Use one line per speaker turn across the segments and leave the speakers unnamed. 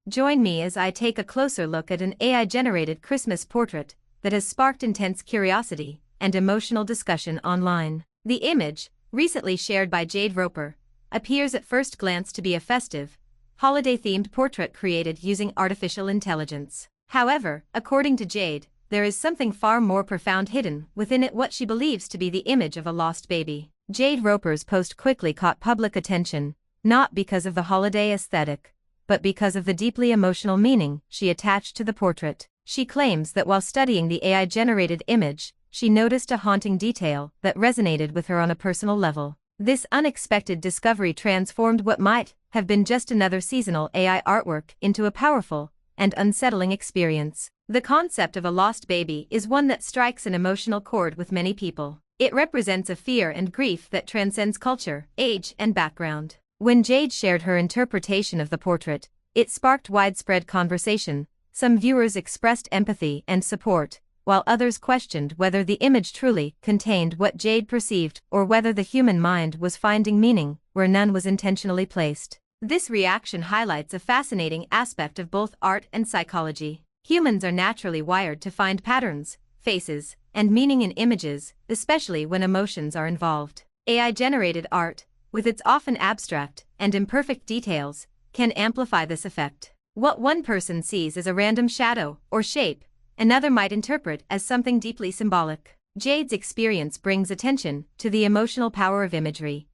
Join me as I take a closer look at an AI-generated Christmas portrait that has sparked intense curiosity and emotional discussion online. The image, recently shared by Jade Roper, appears at first glance to be a festive, holiday-themed portrait created using artificial intelligence. However, according to Jade, there is something far more profound hidden within it, what she believes to be the image of a lost baby. Jade Roper's post quickly caught public attention, not because of the holiday aesthetic, but because of the deeply emotional meaning she attached to the portrait. She claims that while studying the AI-generated image, she noticed a haunting detail that resonated with her on a personal level. This unexpected discovery transformed what might have been just another seasonal AI artwork into a powerful and unsettling experience. The concept of a lost baby is one that strikes an emotional chord with many people. It represents a fear and grief that transcends culture, age, and background. When Jade shared her interpretation of the portrait, it sparked widespread conversation. Some viewers expressed empathy and support, while others questioned whether the image truly contained what Jade perceived or whether the human mind was finding meaning where none was intentionally placed. This reaction highlights a fascinating aspect of both art and psychology. Humans are naturally wired to find patterns, faces, and meaning in images, especially when emotions are involved. AI-generated art, with its often abstract and imperfect details, can amplify this effect. What one person sees as a random shadow or shape, another might interpret as something deeply symbolic. Jade's experience brings attention to the emotional power of imagery,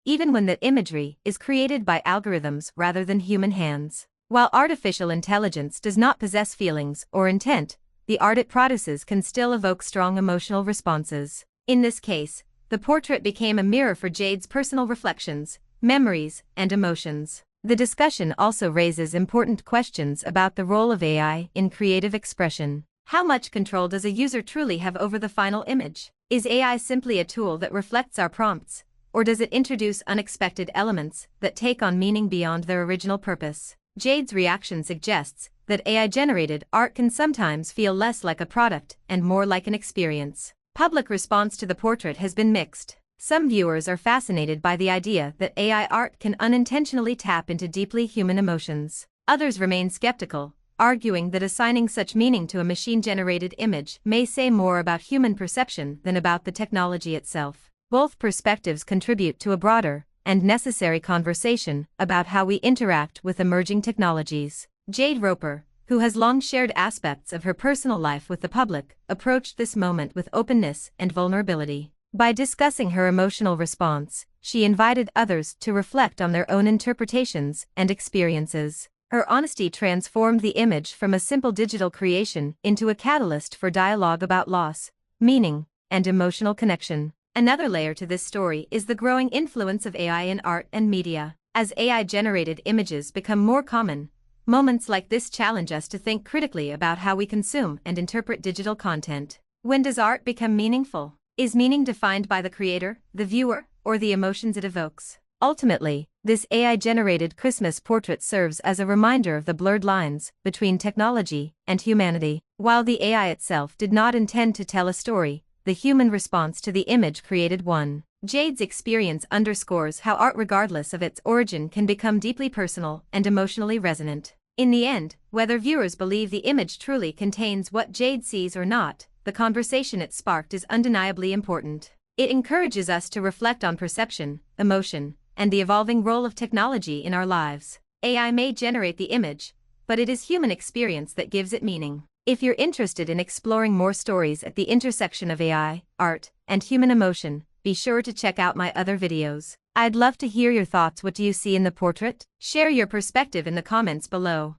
even when the imagery is created by algorithms rather than human hands. While artificial intelligence does not possess feelings or intent, the art it produces can still evoke strong emotional responses. In this case, the portrait became a mirror for Jade's personal reflections, memories, and emotions. The discussion also raises important questions about the role of AI in creative expression. How much control does a user truly have over the final image? Is AI simply a tool that reflects our prompts, or does it introduce unexpected elements that take on meaning beyond their original purpose? Jade's reaction suggests that AI-generated art can sometimes feel less like a product and more like an experience. Public response to the portrait has been mixed. Some viewers are fascinated by the idea that AI art can unintentionally tap into deeply human emotions. Others remain skeptical, arguing that assigning such meaning to a machine-generated image may say more about human perception than about the technology itself. Both perspectives contribute to a broader and necessary conversation about how we interact with emerging technologies. Jade Roper, who has long shared aspects of her personal life with the public, approached this moment with openness and vulnerability. By discussing her emotional response, she invited others to reflect on their own interpretations and experiences. Her honesty transformed the image from a simple digital creation into a catalyst for dialogue about loss, meaning, and emotional connection. Another layer to this story is the growing influence of AI in art and media. As AI-generated images become more common, moments like this challenge us to think critically about how we consume and interpret digital content. When does art become meaningful? Is meaning defined by the creator, the viewer, or the emotions it evokes? Ultimately, this AI-generated Christmas portrait serves as a reminder of the blurred lines between technology and humanity. While the AI itself did not intend to tell a story, the human response to the image created one. Jade's experience underscores how art, regardless of its origin, can become deeply personal and emotionally resonant. In the end, whether viewers believe the image truly contains what Jade sees or not, the conversation it sparked is undeniably important. It encourages us to reflect on perception, emotion, and the evolving role of technology in our lives. AI may generate the image, but it is human experience that gives it meaning. If you're interested in exploring more stories at the intersection of AI, art, and human emotion, be sure to check out my other videos. I'd love to hear your thoughts. What do you see in the portrait? Share your perspective in the comments below.